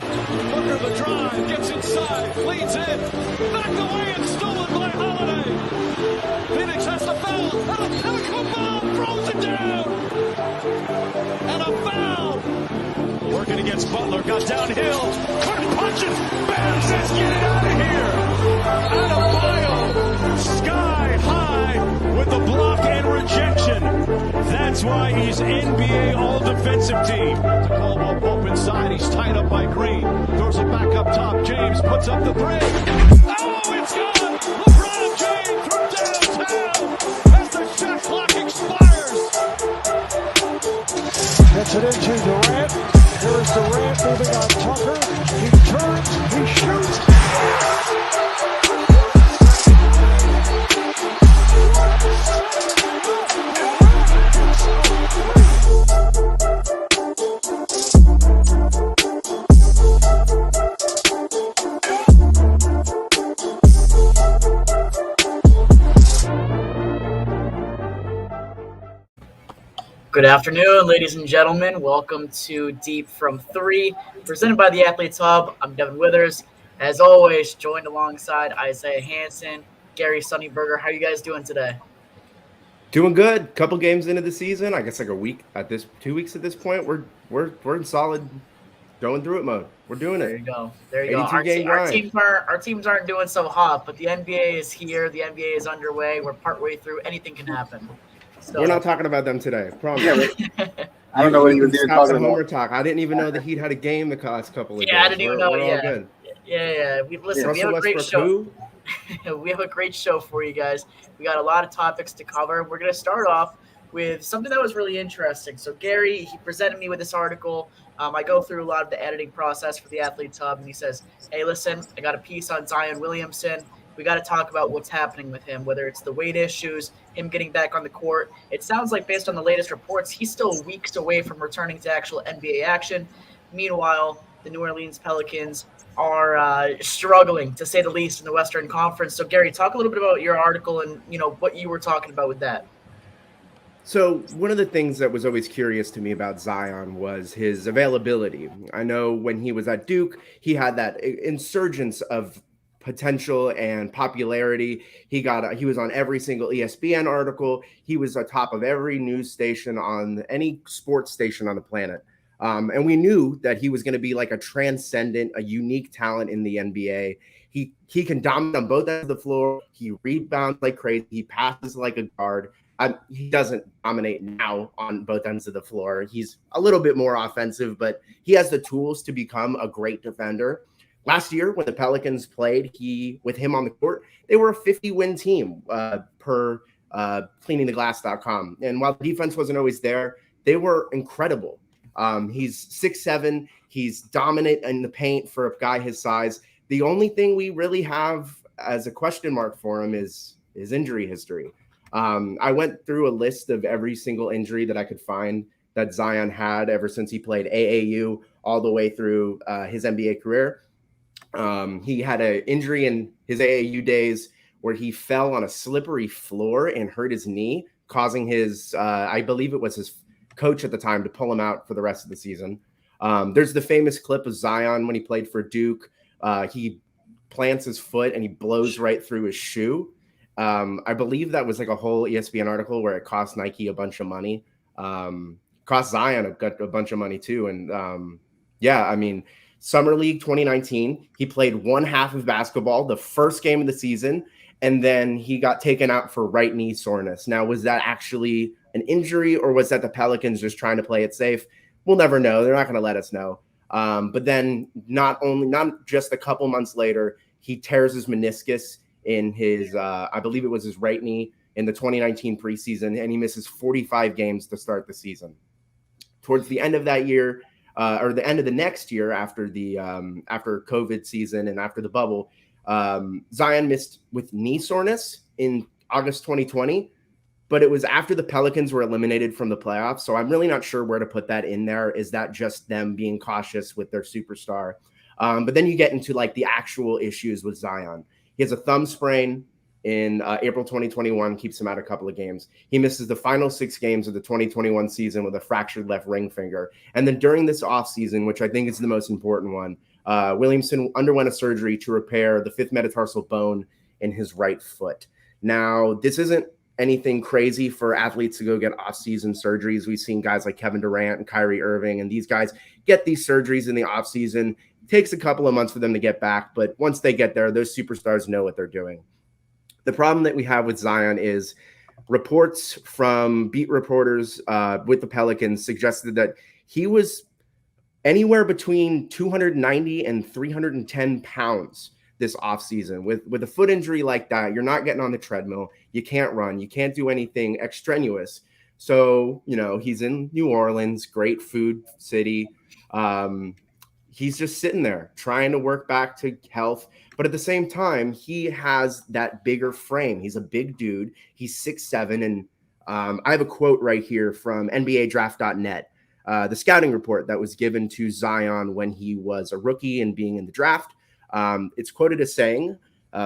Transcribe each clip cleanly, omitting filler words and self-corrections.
Booker the drive, gets inside, leads in, knocked away and stolen by Holiday. Phoenix has the foul, and a ball throws it down. And a foul. Working against Butler, got downhill, couldn't punch it. Bam says, get it out of here. Adebayo, sky high with the block and rejection. That's why he's NBA All-Defensive Team. To Caldwell Pope inside, he's tied up by Green. Throws it back up top, James puts up the three. Oh, it's gone! LeBron James from downtown as the shot clock expires. Gets it into Durant. Here is Durant moving on Tucker. He turns, he shoots. Good afternoon, ladies and gentlemen. Welcome to Deep from 3, presented by the Athletes Hub. I'm Devin Withers. As always, joined alongside Isaiah Hanson, Gary Sunnyberger. How are you guys doing today? Doing good. Couple games into the season. I guess like 2 weeks at this point. We're in solid going through it mode. We're doing it. There you go. Our teams aren't doing so hot, but the NBA is here. The NBA is underway. We're partway through. Anything can happen. So, we're not talking about them today. Promise. I don't know what you were talking about. Talk. I didn't even know the Heat had a game the past couple of days. I didn't even know. We're all good. Yeah. We have a great show. We have a great show for you guys. We got a lot of topics to cover. We're going to start off with something that was really interesting. So Gary, he presented me with this article. I go through a lot of the editing process for the Athletes Hub, and he says, hey, listen, I got a piece on Zion Williamson. We got to talk about what's happening with him, whether it's the weight issues, him getting back on the court. It sounds like based on the latest reports, he's still weeks away from returning to actual NBA action. Meanwhile, the New Orleans Pelicans are struggling, to say the least, in the Western Conference. So, Gary, talk a little bit about your article and, what you were talking about with that. So one of the things that was always curious to me about Zion was his availability. I know when he was at Duke, he had that insurgence of potential and popularity. He was on every single ESPN article. He was on top of every news station on any sports station on the planet. And we knew that he was going to be like a transcendent, a unique talent in the NBA. He can dominate on both ends of the floor. He rebounds like crazy. He passes like a guard. He doesn't dominate now on both ends of the floor. He's a little bit more offensive, but he has the tools to become a great defender. Last year, when the Pelicans played with him on the court, they were a 50-win team per cleaningtheglass.com. And while the defense wasn't always there, they were incredible. He's 6'7". He's dominant in the paint for a guy his size. The only thing we really have as a question mark for him is his injury history. I went through a list of every single injury that I could find that Zion had ever since he played AAU all the way through his NBA career. He had an injury in his AAU days where he fell on a slippery floor and hurt his knee, causing his, I believe it was his coach at the time, to pull him out for the rest of the season. There's the famous clip of Zion when he played for Duke. He plants his foot and he blows right through his shoe. I believe that was like a whole ESPN article where it cost Nike a bunch of money. Cost Zion a bunch of money too. And Summer League 2019, he played one half of basketball, the first game of the season, and then he got taken out for right knee soreness. Now, was that actually an injury, or was that the Pelicans just trying to play it safe? We'll never know. They're not going to let us know. But then not just a couple months later, he tears his meniscus in his, I believe it was his right knee in the 2019 preseason, and he misses 45 games to start the season. Towards the end of that year, or the end of the next year after COVID season and after the bubble, Zion missed with knee soreness in August 2020, but it was after the Pelicans were eliminated from the playoffs. So I'm really not sure where to put that in there. Is that just them being cautious with their superstar? But then you get into like the actual issues with Zion. He has a thumb sprain in April 2021, keeps him out a couple of games. He misses the final 6 games of the 2021 season with a fractured left ring finger. And then during this offseason, which I think is the most important one, Williamson underwent a surgery to repair the 5th metatarsal bone in his right foot. Now, this isn't anything crazy for athletes to go get off-season surgeries. We've seen guys like Kevin Durant and Kyrie Irving, and these guys get these surgeries in the off-season. It takes a couple of months for them to get back, but once they get there, those superstars know what they're doing. The problem that we have with Zion is reports from beat reporters with the Pelicans suggested that he was anywhere between 290 and 310 pounds this offseason. With a foot injury like that, you're not getting on the treadmill. You can't run. You can't do anything extraneous. So, he's in New Orleans, great food city. He's just sitting there trying to work back to health. But at the same time, he has that bigger frame. He's a big dude. He's 6'7". And I have a quote right here from NBADraft.net, the scouting report that was given to Zion when he was a rookie and being in the draft. It's quoted as saying,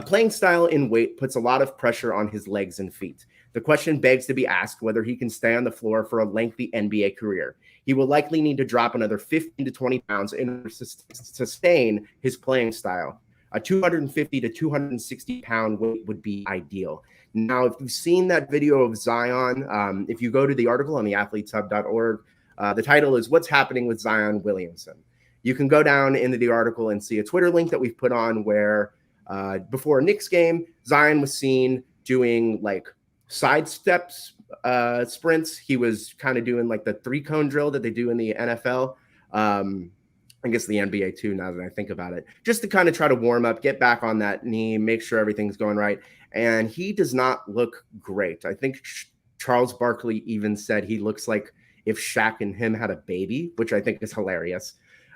playing style in weight puts a lot of pressure on his legs and feet. The question begs to be asked whether he can stay on the floor for a lengthy NBA career. He will likely need to drop another 15 to 20 pounds in order to sustain his playing style. A 250 to 260 pound weight would be ideal. Now, if you've seen that video of Zion, if you go to the article on theathleteshub.org, the title is "What's Happening with Zion Williamson." You can go down into the article and see a Twitter link that we've put on where before a Knicks game, Zion was seen doing like side steps, sprints. He was kind of doing like the 3-cone drill that they do in the NFL. I guess the NBA too, now that I think about it, just to kind of try to warm up, get back on that knee, make sure everything's going right. And he does not look great. I think Charles Barkley even said he looks like if Shaq and him had a baby, which I think is hilarious.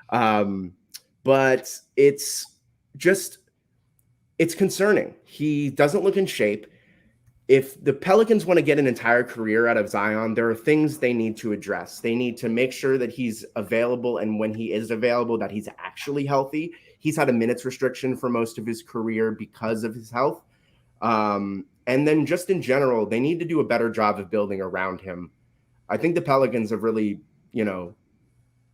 But it's concerning. He doesn't look in shape. If the Pelicans want to get an entire career out of Zion, there are things they need to address. They need to make sure that he's available, and when he is available, that he's actually healthy. He's had a minutes restriction for most of his career because of his health. And then just in general, they need to do a better job of building around him. I think the Pelicans have really,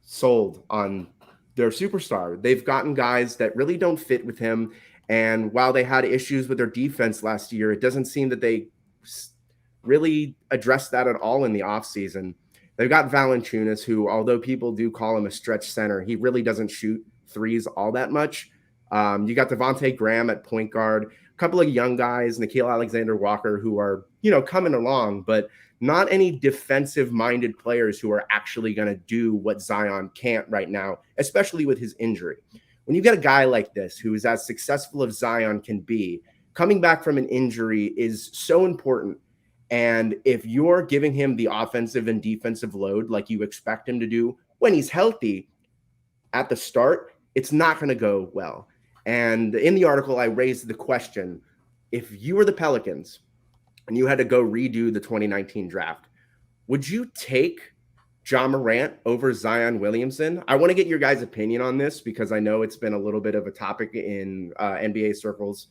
sold on their superstar. They've gotten guys that really don't fit with him. And while they had issues with their defense last year, it doesn't seem that they really addressed that at all in the offseason. They've got Valanciunas, who, although people do call him a stretch center, he really doesn't shoot threes all that much. You got Devontae Graham at point guard, a couple of young guys, Nickeil Alexander-Walker, who are, coming along, but not any defensive-minded players who are actually going to do what Zion can't right now, especially with his injury. When you get a guy like this, who is as successful as Zion can be, coming back from an injury is so important. And if you're giving him the offensive and defensive load like you expect him to do when he's healthy at the start, it's not going to go well. And in the article, I raised the question, if you were the Pelicans and you had to go redo the 2019 draft, would you take Ja Morant over Zion Williamson? I want to get your guys' opinion on this because I know it's been a little bit of a topic in NBA circles.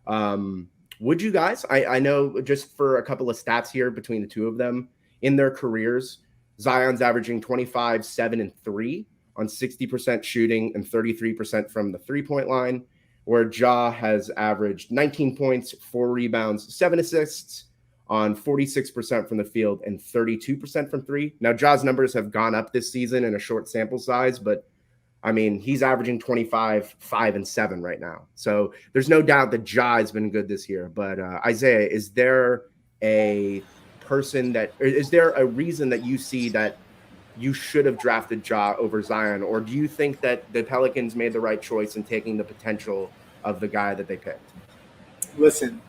Would you guys? I know just for a couple of stats here between the two of them in their careers, Zion's averaging 25, 7, and 3 on 60% shooting and 33% from the three-point line, where Ja has averaged 19 points, 4 rebounds, 7 assists on 46% from the field and 32% from 3. Now, Ja's numbers have gone up this season in a short sample size, but I mean, he's averaging 25, 5, and 7 right now. So there's no doubt that Ja has been good this year. But Isaiah, is there a reason that you see that you should have drafted Ja over Zion? Or do you think that the Pelicans made the right choice in taking the potential of the guy that they picked? Listen,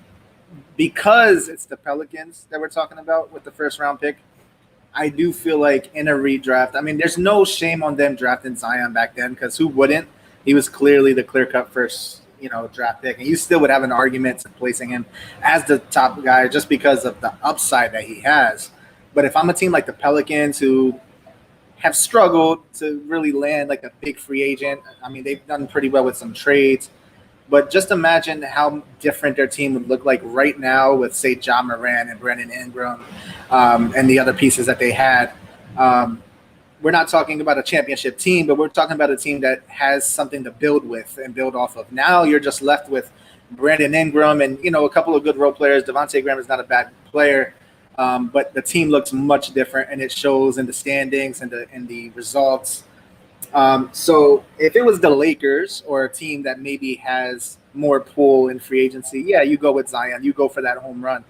because it's the Pelicans that we're talking about with the first round pick, I do feel like in a redraft, I mean, there's no shame on them drafting Zion back then, because who wouldn't? He was clearly the clear-cut first, draft pick, and you still would have an argument to placing him as the top guy just because of the upside that he has. But if I'm a team like the Pelicans who have struggled to really land like a big free agent, I mean, they've done pretty well with some trades. But just imagine how different their team would look like right now with, say, Ja Morant and Brandon Ingram and the other pieces that they had. we're not talking about a championship team, but we're talking about a team that has something to build with and build off of. Now you're just left with Brandon Ingram and, a couple of good role players. Devontae Graham is not a bad player, but the team looks much different, and it shows in the standings and the results. So if it was the Lakers or a team that maybe has more pull in free agency, yeah, you go with Zion. You go for that home run.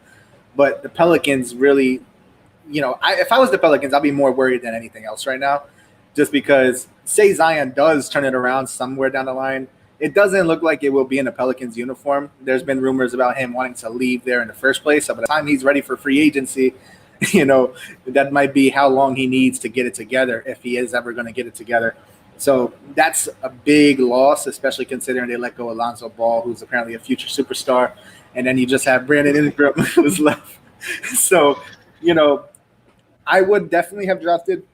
But the Pelicans really – if I was the Pelicans, I'd be more worried than anything else right now, just because say Zion does turn it around somewhere down the line, it doesn't look like it will be in a Pelicans uniform. There's been rumors about him wanting to leave there in the first place. So by the time he's ready for free agency, that might be how long he needs to get it together, if he is ever going to get it together. So that's a big loss, especially considering they let go of Lonzo Ball, who's apparently a future superstar. And then you just have Brandon Ingram who's left. So, I would definitely have drafted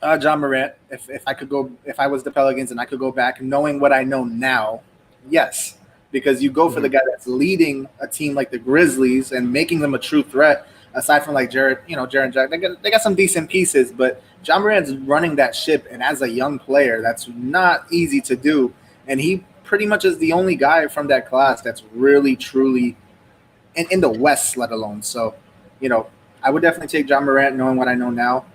John Morant if I was the Pelicans and I could go back knowing what I know now. Yes, because you go for the guy that's leading a team like the Grizzlies and making them a true threat. Aside from like Jaren Jack, they got some decent pieces, but John Morant's running that ship, and as a young player, that's not easy to do. And he pretty much is the only guy from that class that's really truly in the West, let alone. So, I would definitely take John Morant knowing what I know now.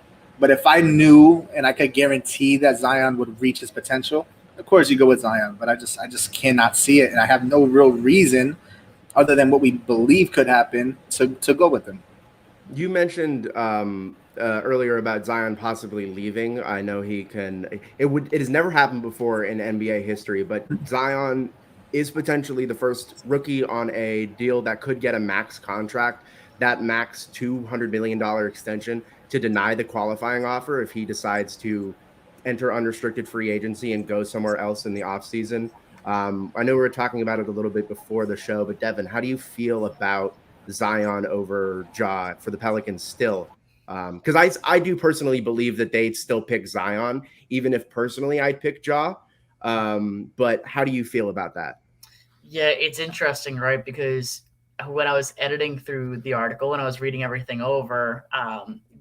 But if I knew and I could guarantee that Zion would reach his potential, of course you go with Zion. But I just cannot see it, and I have no real reason other than what we believe could happen to go with him. You mentioned earlier about Zion possibly leaving. I know he can. It has never happened before in NBA history, but Zion is potentially the first rookie on a deal that could get a max contract. That max $200 million extension to deny the qualifying offer if he decides to enter unrestricted free agency and go somewhere else in the offseason. I know we were talking about it a little bit before the show, but Devin, how do you feel about Zion over Ja for the Pelicans still? Because I do personally believe that they'd still pick Zion, even if personally I'd pick Ja. But how do you feel about that? Yeah, it's interesting, right? Because when I was editing through the article and I was reading everything over,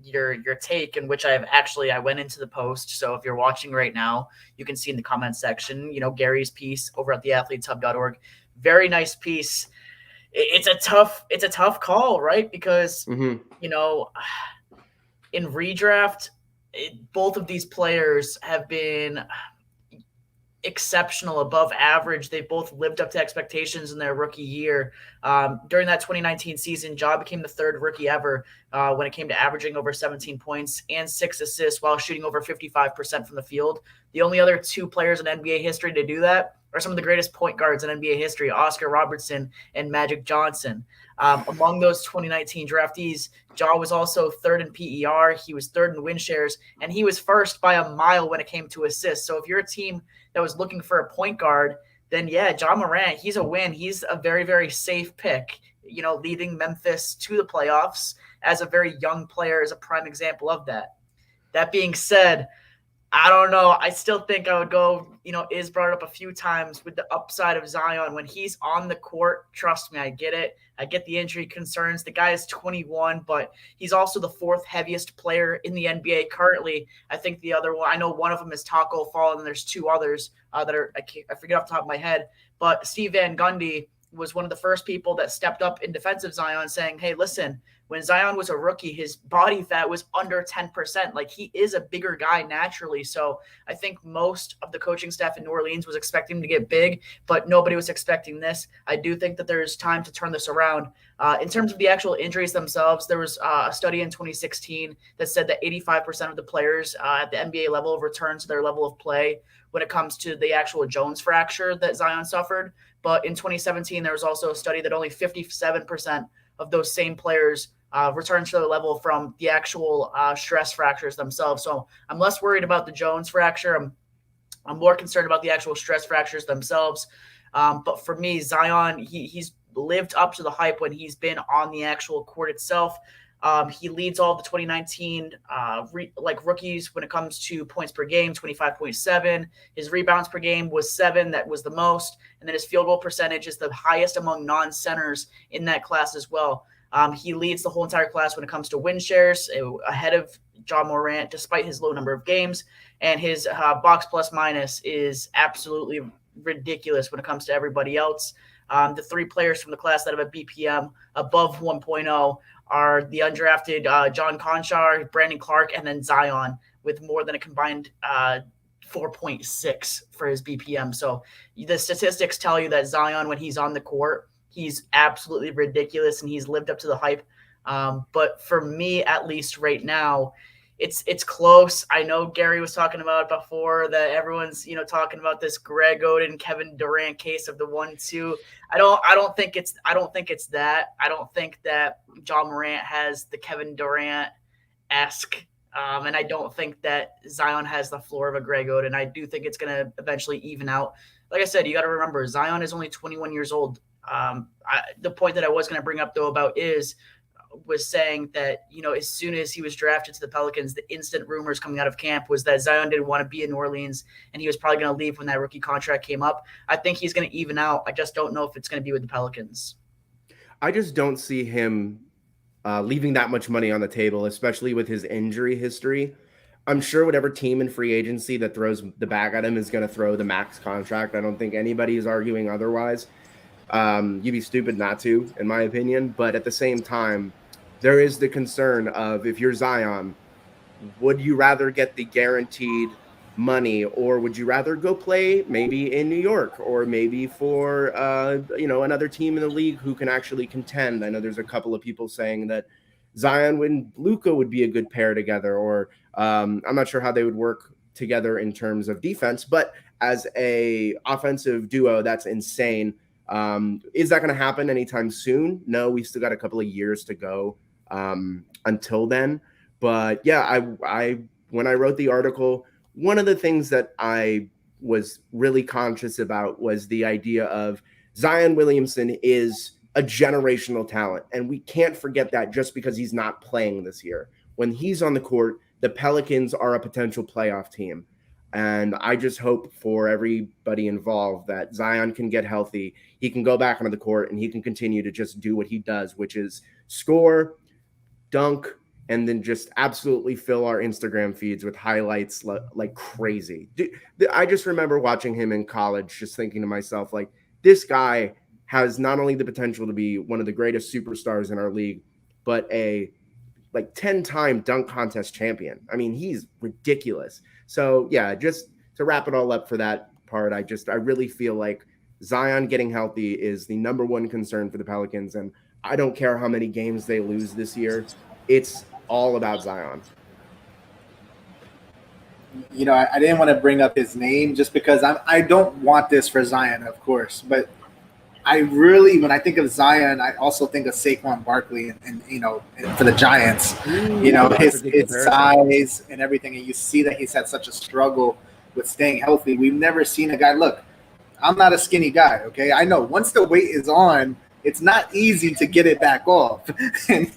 your take, in which I went into the post. So if you're watching right now, you can see in the comment section, Gary's piece over at theathleteshub.org. Very nice piece. It's a tough call, right? Because, in redraft, both of these players have been exceptional, above average. They both lived up to expectations in their rookie year. During that 2019 season, Ja became the third rookie ever when it came to averaging over 17 points and 6 assists while shooting over 55% from the field. The only other two players in NBA history to do that are some of the greatest point guards in NBA history, Oscar Robertson and Magic Johnson. Among those 2019 draftees, Ja was also third in PER. He was third in win shares, and he was first by a mile when it came to assists. So if you're a team that was looking for a point guard, then yeah, Ja Morant, he's a win. He's a very, very safe pick, leading Memphis to the playoffs as a very young player is a prime example of that. That being said, I don't know. I still think I would go, Iz brought it up a few times with the upside of Zion. When he's on the court, trust me, I get it. I get the injury concerns. The guy is 21, but he's also the fourth heaviest player in the NBA currently. I think the other one, I know one of them is Taco Fall, and there's two others that are, I forget off the top of my head, but Steve Van Gundy was one of the first people that stepped up in defense of Zion saying, hey, listen, when Zion was a rookie, his body fat was under 10%. Like, he is a bigger guy naturally. So I think most of the coaching staff in New Orleans was expecting him to get big, but nobody was expecting this. I do think that there's time to turn this around. In terms of the actual injuries themselves, there was a study in 2016 that said that 85% of the players at the NBA level return to their level of play when it comes to the actual Jones fracture that Zion suffered. But in 2017, there was also a study that only 57% of those same players return to their level from the actual stress fractures themselves. So I'm less worried about the Jones fracture. I'm more concerned about the actual stress fractures themselves. But for me, Zion, he's lived up to the hype when he's been on the actual court itself. He leads all the 2019 rookies when it comes to points per game, 25.7. His rebounds per game was 7. That was the most. And then his field goal percentage is the highest among non-centers in that class as well. He leads the whole entire class when it comes to win shares, ahead of Ja Morant, despite his low number of games. And his box plus minus is absolutely ridiculous when it comes to everybody else. The 3 players from the class that have a BPM above 1.0 are the undrafted John Conchar, Brandon Clark, and then Zion with more than a combined 4.6 for his BPM. So the statistics tell you that Zion, when he's on the court, he's absolutely ridiculous and he's lived up to the hype. But for me, at least right now, it's close. I know Gary was talking about it before, that everyone's talking about this Greg Oden, Kevin Durant case of the 1-2. I don't think it's that. I don't think that Ja Morant has the Kevin Durant-esque, and I don't think that Zion has the floor of a Greg Oden. I do think it's going to eventually even out. Like I said, you got to remember, Zion is only 21 years old. The point that I was going to bring up though was saying that, as soon as he was drafted to the Pelicans, the instant rumors coming out of camp was that Zion didn't want to be in New Orleans and he was probably going to leave when that rookie contract came up. I think he's going to even out. I just don't know if it's going to be with the Pelicans. I just don't see him leaving that much money on the table, especially with his injury history. I'm sure whatever team in free agency that throws the bag at him is going to throw the max contract. I don't think anybody is arguing otherwise. You'd be stupid not to, in my opinion. But at the same time, there is the concern of, if you're Zion, would you rather get the guaranteed money, or would you rather go play maybe in New York, or maybe for another team in the league who can actually contend? I know there's a couple of people saying that Zion and Luka would be a good pair together, or I'm not sure how they would work together in terms of defense, but as a offensive duo, that's insane. Is that going to happen anytime soon? No, we still got a couple of years to go until then. But yeah, I when I wrote the article, one of the things that I was really conscious about was the idea of Zion Williamson is a generational talent, and we can't forget that just because he's not playing this year. When he's on the court, the Pelicans are a potential playoff team. And I just hope for everybody involved that Zion can get healthy. He can go back onto the court and he can continue to just do what he does, which is score, dunk, and then just absolutely fill our Instagram feeds with highlights like crazy. I just remember watching him in college, just thinking to myself, like, this guy has not only the potential to be one of the greatest superstars in our league, but a 10-time dunk contest champion. I mean, he's ridiculous. So yeah, just to wrap it all up for that part, I really feel like Zion getting healthy is the number one concern for the Pelicans. And I don't care how many games they lose this year. It's all about Zion. I didn't want to bring up his name just because I don't want this for Zion, of course, but I really, when I think of Zion, I also think of Saquon Barkley and for the Giants, his size and everything. And you see that he's had such a struggle with staying healthy. We've never seen a guy, look, I'm not a skinny guy. Okay. I know once the weight is on, it's not easy to get it back off. And,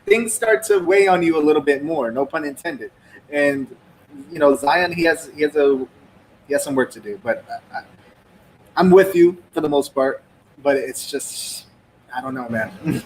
things start to weigh on you a little bit more, no pun intended. And, Zion, he has some work to do, but I'm with you for the most part. But it's just, I don't know, man.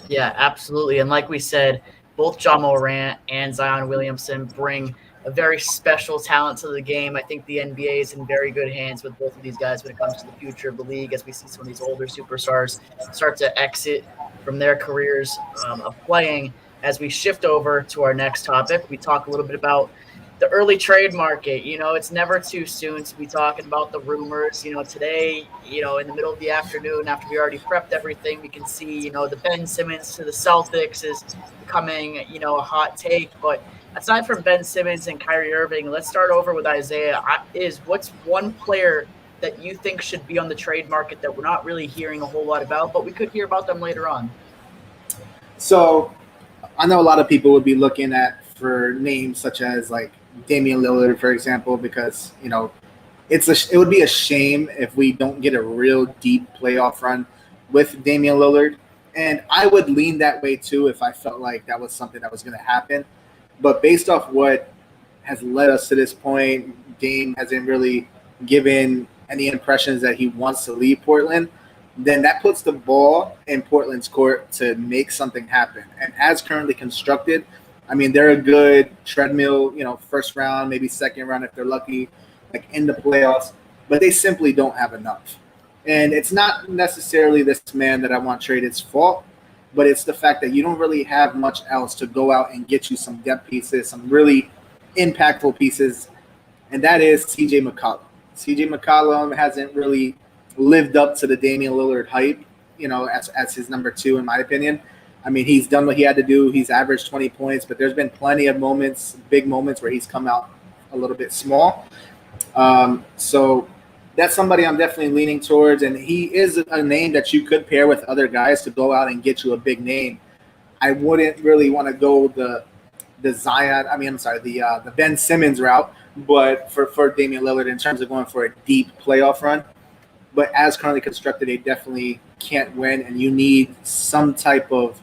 Yeah, absolutely. And like we said, both Ja Morant and Zion Williamson bring a very special talent to the game. I think the NBA is in very good hands with both of these guys when it comes to the future of the league, as we see some of these older superstars start to exit from their careers of playing. As we shift over to our next topic, we talk a little bit about the early trade market. It's never too soon to be talking about the rumors. Today, in the middle of the afternoon, after we already prepped everything, we can see, the Ben Simmons to the Celtics is becoming, a hot take. But aside from Ben Simmons and Kyrie Irving, let's start over with Isaiah. What's one player that you think should be on the trade market that we're not really hearing a whole lot about, but we could hear about them later on? So I know a lot of people would be looking at for names such as like Damian Lillard, for example, because it would be a shame if we don't get a real deep playoff run with Damian Lillard, and I would lean that way too if I felt like that was something that was going to happen. But based off what has led us to this point, Dame hasn't really given any impressions that he wants to leave Portland. then that puts the ball in Portland's court to make something happen. And as currently constructed, I mean, they're a good treadmill, first round, maybe second round if they're lucky, like in the playoffs, but they simply don't have enough. And it's not necessarily this man that I want traded's fault, but it's the fact that you don't really have much else to go out and get you some depth pieces, some really impactful pieces, and that is CJ McCollum. CJ McCollum hasn't really lived up to the Damian Lillard hype, as his number 2, in my opinion. I mean, he's done what he had to do. He's averaged 20 points, but there's been plenty of moments, big moments, where he's come out a little bit small. So that's somebody I'm definitely leaning towards, and he is a name that you could pair with other guys to go out and get you a big name. I wouldn't really want to go the Ben Simmons route, but for Damian Lillard in terms of going for a deep playoff run. But as currently constructed, they definitely can't win, and you need some type of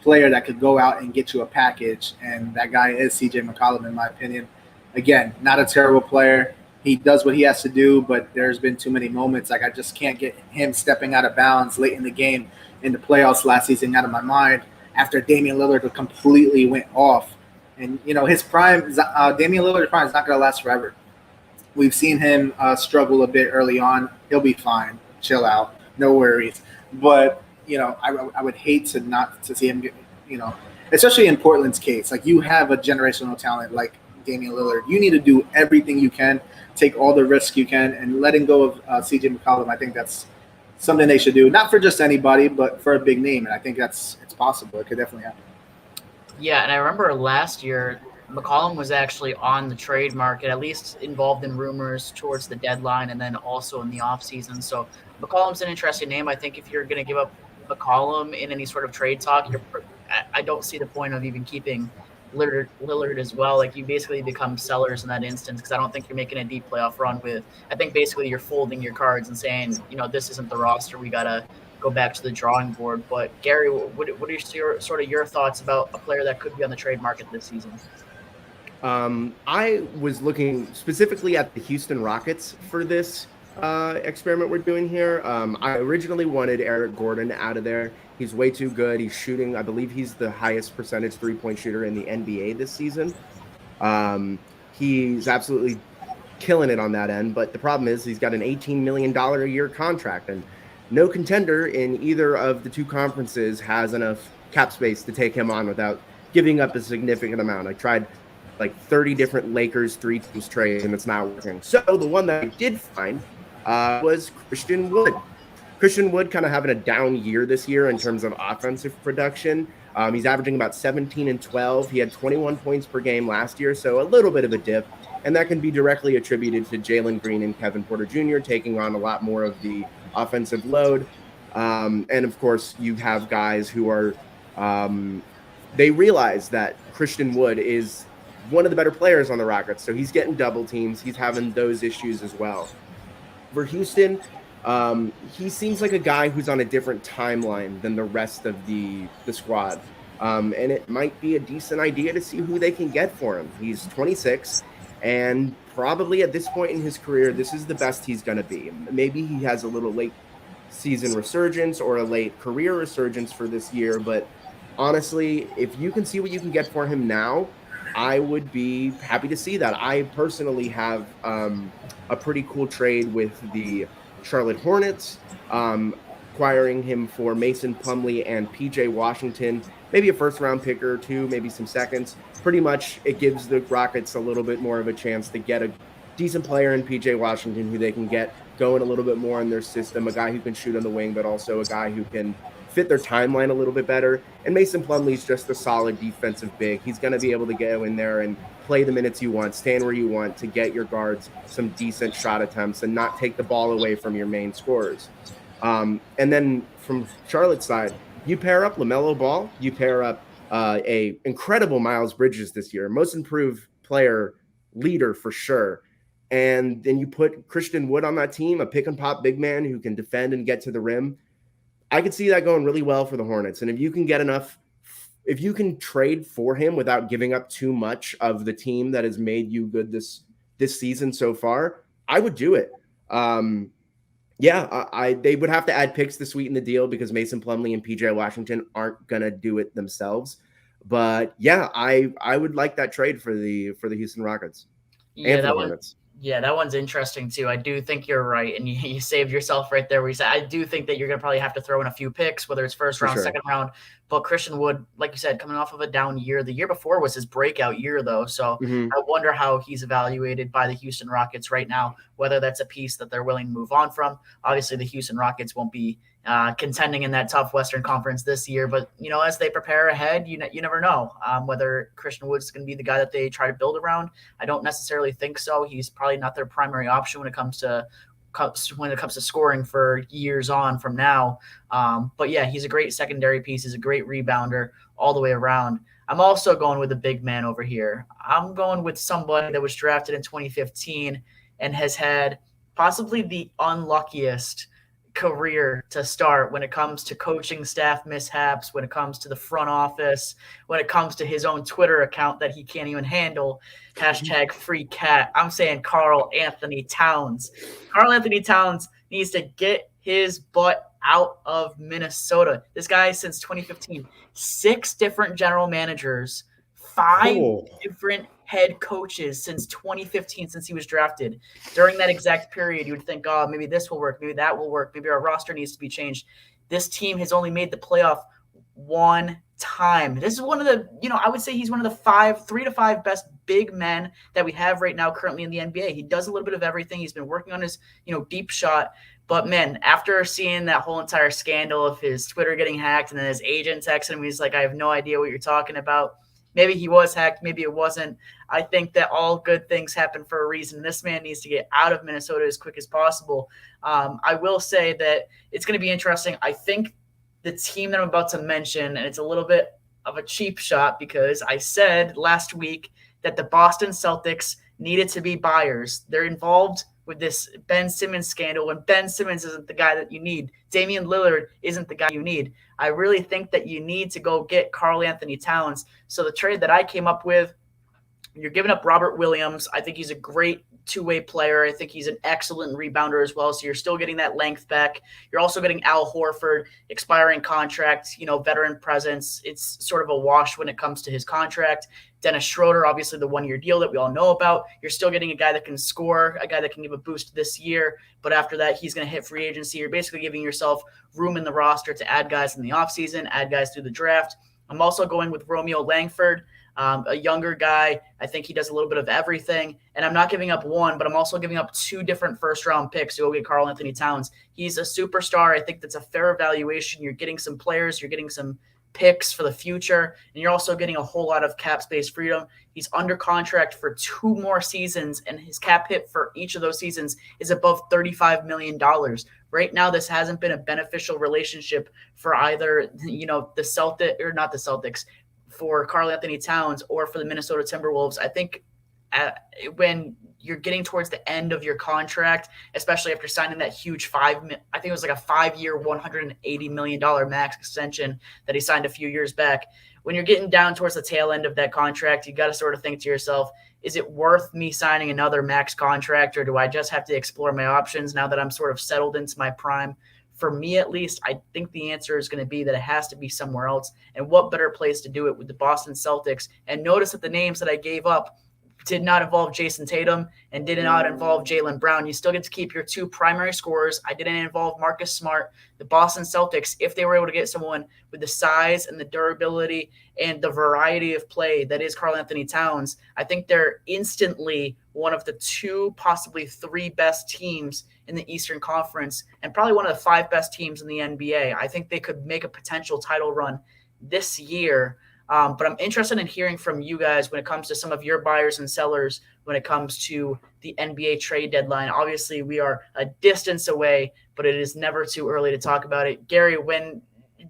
player that could go out and get you a package, and that guy is CJ McCollum, in my opinion. Again, not a terrible player. He does what he has to do, but there's been too many moments. Like, I just can't get him stepping out of bounds late in the game in the playoffs last season out of my mind after Damian Lillard completely went off. And, his prime, Damian Lillard's prime is not going to last forever. We've seen him struggle a bit early on. He'll be fine. Chill out. No worries. But, I would hate to see him get, especially in Portland's case. Like, you have a generational talent like Damian Lillard. You need to do everything you can, take all the risks you can, and letting go of CJ McCollum, I think that's something they should do. Not for just anybody, but for a big name. And I think it's possible. It could definitely happen. Yeah, and I remember last year, McCollum was actually on the trade market, at least involved in rumors towards the deadline and then also in the offseason. So McCollum's an interesting name. I think if you're going to give up McCollum in any sort of trade talk, I don't see the point of even keeping Lillard as well. Like, you basically become sellers in that instance, because I don't think you're making a deep playoff run with. I think basically you're folding your cards and saying, this isn't the roster. We got to go back to the drawing board. But Gary, what are your thoughts about a player that could be on the trade market this season? I was looking specifically at the Houston Rockets for this experiment we're doing here. I originally wanted Eric Gordon out of there. He's way too good. He's shooting, I believe he's the highest percentage three-point shooter in the NBA this season. He's absolutely killing it on that end, but the problem is he's got an $18 million a year contract, and no contender in either of the two conferences has enough cap space to take him on without giving up a significant amount. I tried like 30 different Lakers 3-teams trades, and it's not working. So the one that I did find was Christian Wood. Christian Wood kind of having a down year this year in terms of offensive production. He's averaging about 17 and 12. He had 21 points per game last year, so a little bit of a dip. And that can be directly attributed to Jalen Green and Kevin Porter Jr. taking on a lot more of the offensive load. And, of course, you have guys who are they realize that Christian Wood is one of the better players on the Rockets, so he's getting double teams. He's having those issues as well. For Houston, he seems like a guy who's on a different timeline than the rest of the squad. And it might be a decent idea to see who they can get for him. He's 26, and probably at this point in his career, this is the best he's going to be. Maybe he has a little late season resurgence or a late career resurgence for this year, but honestly, if you can see what you can get for him now, I would be happy to see that. I personally have a pretty cool trade with the Charlotte Hornets, acquiring him for Mason Plumlee and PJ Washington, maybe a first-round pick or two, maybe some seconds. Pretty much it gives the Rockets a little bit more of a chance to get a decent player in PJ Washington who they can get going a little bit more in their system, a guy who can shoot on the wing, but also a guy who can fit their timeline a little bit better. And Mason Plumlee's just a solid defensive big. He's going to be able to go in there and play the minutes you want, stand where you want to get your guards some decent shot attempts and not take the ball away from your main scorers. And then from Charlotte's side, you pair up LaMelo Ball, you pair up a incredible Miles Bridges this year, most improved player, leader for sure. And then you put Christian Wood on that team, a pick and pop big man who can defend and get to the rim. I could see that going really well for the Hornets. And if you can get enough, if you can trade for him without giving up too much of the team that has made you good this season so far, I would do it. Yeah, they would have to add picks to sweeten the deal because Mason Plumlee and PJ Washington aren't gonna do it themselves. But yeah, I would like that trade for the Houston Rockets and for the Hornets. Yeah, that one's interesting too. I do think you're right, and you saved yourself right there where you said, I do think that you're going to probably have to throw in a few picks, whether it's first round, second round. But Christian Wood, like you said, coming off of a down year. The year before was his breakout year, though. So I wonder how he's evaluated by the Houston Rockets right now, whether that's a piece that they're willing to move on from. Obviously, the Houston Rockets won't be contending in that tough Western Conference this year. But, as they prepare ahead, you never know whether Christian Wood is going to be the guy that they try to build around. I don't necessarily think so. He's probably not their primary option when it comes to scoring for years on from now. But yeah, he's a great secondary piece. He's a great rebounder all the way around. I'm also going with a big man over here. I'm going with somebody that was drafted in 2015 and has had possibly the unluckiest career to start when it comes to coaching staff mishaps, when it comes to the front office, when it comes to his own Twitter account that he can't even handle, #FreeCat. I'm saying Karl Anthony Towns. Karl Anthony Towns needs to get his butt out of Minnesota. This guy, since 2015, 6 different general managers, 5 different head coaches since 2015, since he was drafted. During that exact period, you would think, oh, maybe this will work, maybe that will work, maybe our roster needs to be changed. This team has only made the playoff 1 time. This is one of the, I would say he's one of the 3 to 5 best big men that we have right now currently in the NBA. He does a little bit of everything. He's been working on his, deep shot. But man, after seeing that whole entire scandal of his Twitter getting hacked and then his agent texting him, he's like, I have no idea what you're talking about. Maybe he was hacked, maybe it wasn't. I think that all good things happen for a reason. This man needs to get out of Minnesota as quick as possible. I will say that it's going to be interesting. I think the team that I'm about to mention, and it's a little bit of a cheap shot because I said last week that the Boston Celtics needed to be buyers. They're involved with this Ben Simmons scandal when Ben Simmons isn't the guy that you need. Damian Lillard isn't the guy you need. I really think that you need to go get Karl Anthony Towns. So the trade that I came up with, you're giving up Robert Williams. I think he's a great two-way player. I think he's an excellent rebounder as well. So you're still getting that length back. You're also getting Al Horford, expiring contract, veteran presence. It's sort of a wash when it comes to his contract. Dennis Schroeder, obviously the one-year deal that we all know about. You're still getting a guy that can score, a guy that can give a boost this year. But after that, he's going to hit free agency. You're basically giving yourself room in the roster to add guys in the offseason, add guys through the draft. I'm also going with Romeo Langford, a younger guy. I think he does a little bit of everything. And I'm not giving up one, but I'm also giving up 2 different first-round picks to go get Karl Anthony Towns. He's a superstar. I think that's a fair evaluation. You're getting some players. You're getting some picks for the future, and you're also getting a whole lot of cap space freedom. He's under contract for 2 more seasons, and his cap hit for each of those seasons is above $35 million. Right now, this hasn't been a beneficial relationship for either, the Celtics, or not the Celtics, for Karl Anthony Towns or for the Minnesota Timberwolves. I think when you're getting towards the end of your contract, especially after signing that huge I think it was like a 5-year, $180 million max extension that he signed a few years back. When you're getting down towards the tail end of that contract, you got to sort of think to yourself, is it worth me signing another max contract, or do I just have to explore my options now that I'm sort of settled into my prime? For me, at least, I think the answer is going to be that it has to be somewhere else. And what better place to do it with the Boston Celtics? And notice that the names that I gave up did not involve Jason Tatum and did not involve Jaylen Brown. You still get to keep your 2 primary scorers. I didn't involve Marcus Smart. The Boston Celtics, if they were able to get someone with the size and the durability and the variety of play that is Karl Anthony Towns, I think they're instantly one of the 2, possibly 3 best teams in the Eastern Conference and probably one of the 5 best teams in the NBA. I think they could make a potential title run this year. But I'm interested in hearing from you guys when it comes to some of your buyers and sellers when it comes to the NBA trade deadline. Obviously, we are a distance away, but it is never too early to talk about it. Gary,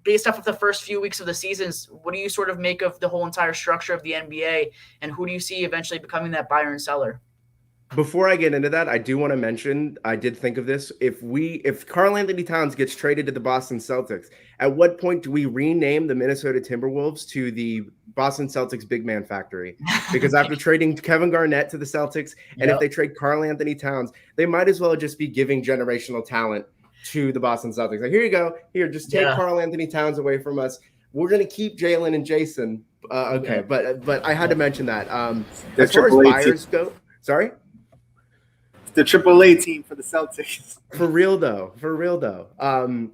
based off of the first few weeks of the seasons, what do you sort of make of the whole entire structure of the NBA, and who do you see eventually becoming that buyer and seller? Before I get into that, I do want to mention, I did think of this. If Karl Anthony Towns gets traded to the Boston Celtics, at what point do we rename the Minnesota Timberwolves to the Boston Celtics Big Man Factory? Because after trading Kevin Garnett to the Celtics, and if they trade Karl Anthony Towns, they might as well just be giving generational talent to the Boston Celtics. Like, here you go. Here, just take Karl Anthony Towns away from us. We're going to keep Jalen and Jason. Okay, but I had to mention that. As far as buyers go, sorry? The AAA team for the Celtics. For real though.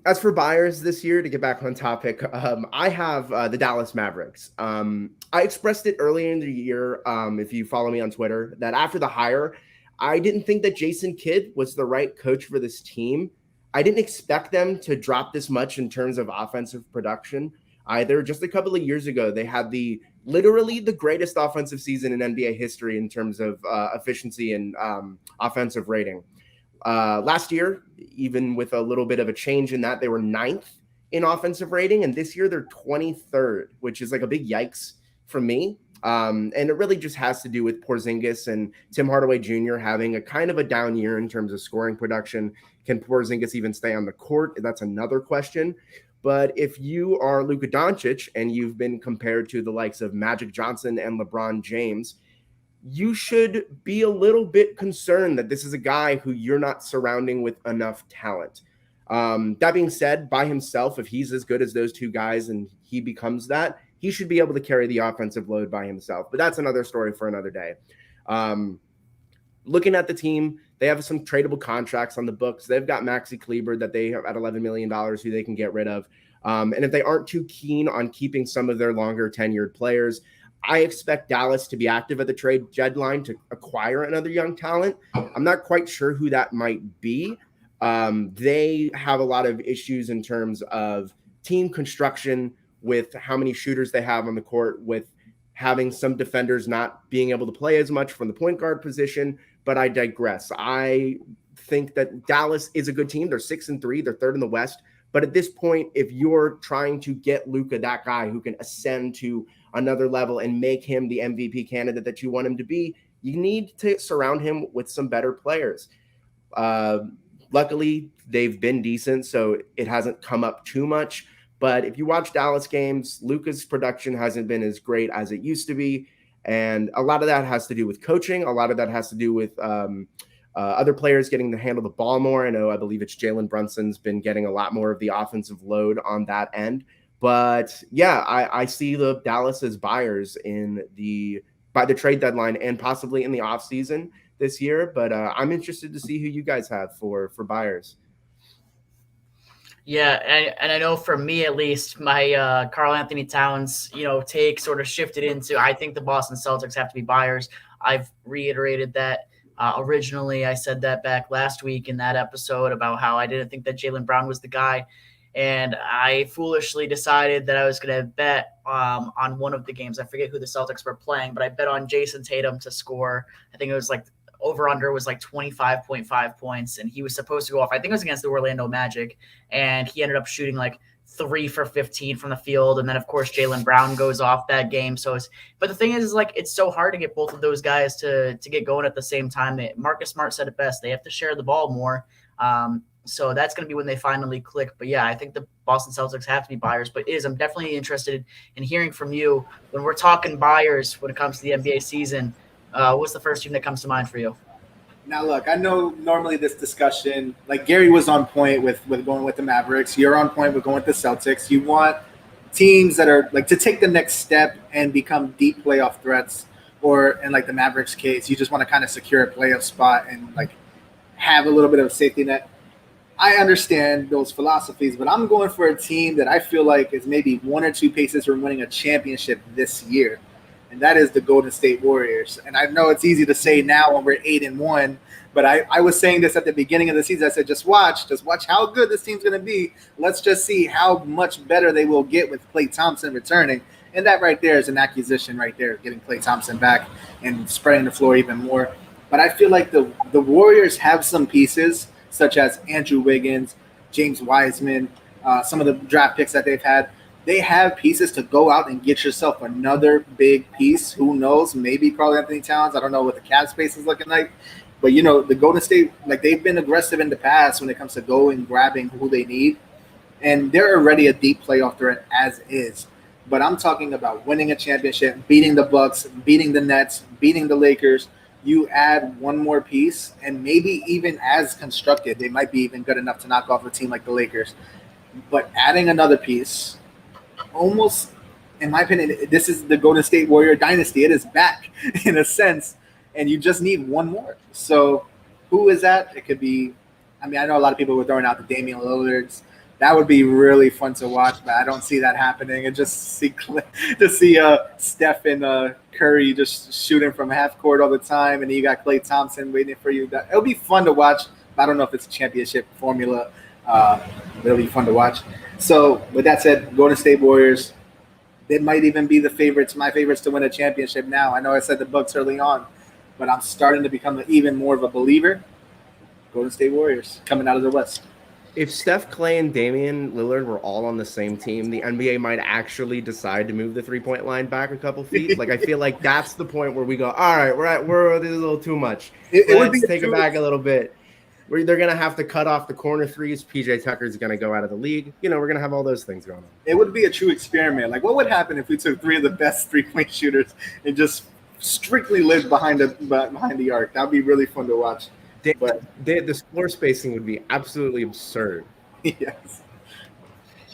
As for buyers this year, to get back on topic, I have the Dallas Mavericks. I expressed it earlier in the year, if you follow me on Twitter, that after the hire, I didn't think that Jason Kidd was the right coach for this team. I didn't expect them to drop this much in terms of offensive production either. Just a couple of years ago, they had literally the greatest offensive season in NBA history in terms of efficiency and offensive rating. Last year, even with a little bit of a change in that, they were 9th in offensive rating. And this year they're 23rd, which is like a big yikes from me. And it really just has to do with Porzingis and Tim Hardaway Jr. having a kind of a down year in terms of scoring production. Can Porzingis even stay on the court? That's another question. But if you are Luka Doncic and you've been compared to the likes of Magic Johnson and LeBron James, you should be a little bit concerned that this is a guy who you're not surrounding with enough talent. That being said, by himself, if he's as good as those two guys and he becomes that, he should be able to carry the offensive load by himself. But that's another story for another day. Looking at the team, they have some tradable contracts on the books. They've got Maxi Kleber that they have at $11 million who they can get rid of. And if they aren't too keen on keeping some of their longer tenured players, I expect Dallas to be active at the trade deadline to acquire another young talent. I'm not quite sure who that might be. They have a lot of issues in terms of team construction with how many shooters they have on the court, with having some defenders not being able to play as much from the point guard position. But I digress. I think that Dallas is a good team. They're 6-3. They're 3rd in the West. But at this point, if you're trying to get Luka, that guy who can ascend to another level and make him the MVP candidate that you want him to be, you need to surround him with some better players. Luckily, they've been decent, so it hasn't come up too much. But if you watch Dallas games, Luka's production hasn't been as great as it used to be. And a lot of that has to do with coaching. A lot of that has to do with other players getting to handle the ball more. I believe it's Jalen Brunson's been getting a lot more of the offensive load on that end. But yeah, I see the Dallas as buyers by the trade deadline and possibly in the offseason this year. But I'm interested to see who you guys have for buyers. Yeah, and I know for me at least, my Karl Anthony Towns, take sort of shifted into, I think the Boston Celtics have to be buyers. I've reiterated that. Originally, I said that back last week in that episode about how I didn't think that Jaylen Brown was the guy. And I foolishly decided that I was going to bet on one of the games. I forget who the Celtics were playing, but I bet on Jason Tatum to score. I think it was like over-under was like 25.5 points, and he was supposed to go off. I think it was against the Orlando Magic, and he ended up shooting like 3 for 15 from the field. And then, of course, Jaylen Brown goes off that game. But the thing is like, it's so hard to get both of those guys to get going at the same time. Marcus Smart said it best. They have to share the ball more. So that's going to be when they finally click. But yeah, I think the Boston Celtics have to be buyers. But I'm definitely interested in hearing from you when we're talking buyers when it comes to the NBA season. What's the first team that comes to mind for you? Now, look, I know normally this discussion, like Gary was on point with going with the Mavericks. You're on point with going with the Celtics. You want teams that are like to take the next step and become deep playoff threats, or in like the Mavericks case, you just want to kind of secure a playoff spot and like have a little bit of a safety net. I understand those philosophies, but I'm going for a team that I feel like is maybe 1 or 2 paces from winning a championship this year. And that is the Golden State Warriors. And I know it's easy to say now when we're 8-1, but I was saying this at the beginning of the season. I said, just watch how good this team's going to be. Let's just see how much better they will get with Klay Thompson returning. And that right there is an acquisition right there, getting Klay Thompson back and spreading the floor even more. But I feel like the Warriors have some pieces, such as Andrew Wiggins, James Wiseman, some of the draft picks that they've had. They have pieces to go out and get yourself another big piece. Who knows? Maybe Karl Anthony Towns. I don't know what the cap space is looking like. But, the Golden State, like they've been aggressive in the past when it comes to going, grabbing who they need. And they're already a deep playoff threat as is. But I'm talking about winning a championship, beating the Bucks, beating the Nets, beating the Lakers. you add one more piece, and maybe even as constructed, they might be even good enough to knock off a team like the Lakers. But adding another piece, almost, in my opinion, this is the Golden State Warrior dynasty. It is back in a sense, and you just need one more. So who is that? It could be, I mean, I know a lot of people were throwing out the Damian Lillards. That would be really fun to watch, but I don't see that happening. And just see Steph and Curry just shooting from half court all the time, and then you got Klay Thompson waiting for you. It'll be fun to watch, but I don't know if it's a championship formula. It'll be fun to watch. So with that said, Golden State Warriors, they might even be my favorites to win a championship now. I know I said the Bucks early on, but I'm starting to become even more of a believer. Golden State Warriors coming out of the West. If Steph, Klay, and Damian Lillard were all on the same team, the NBA might actually decide to move the 3-point line back a couple feet. Like, I feel like that's the point where we go, all right, this is a little too much. Let's take it back a little bit. They're going to have to cut off the corner threes. PJ Tucker's going to go out of the league. We're going to have all those things going on. It would be a true experiment. Like, what would happen if we took 3 of the best 3-point shooters and just strictly lived behind the arc? That would be really fun to watch. But the floor spacing would be absolutely absurd. Yes.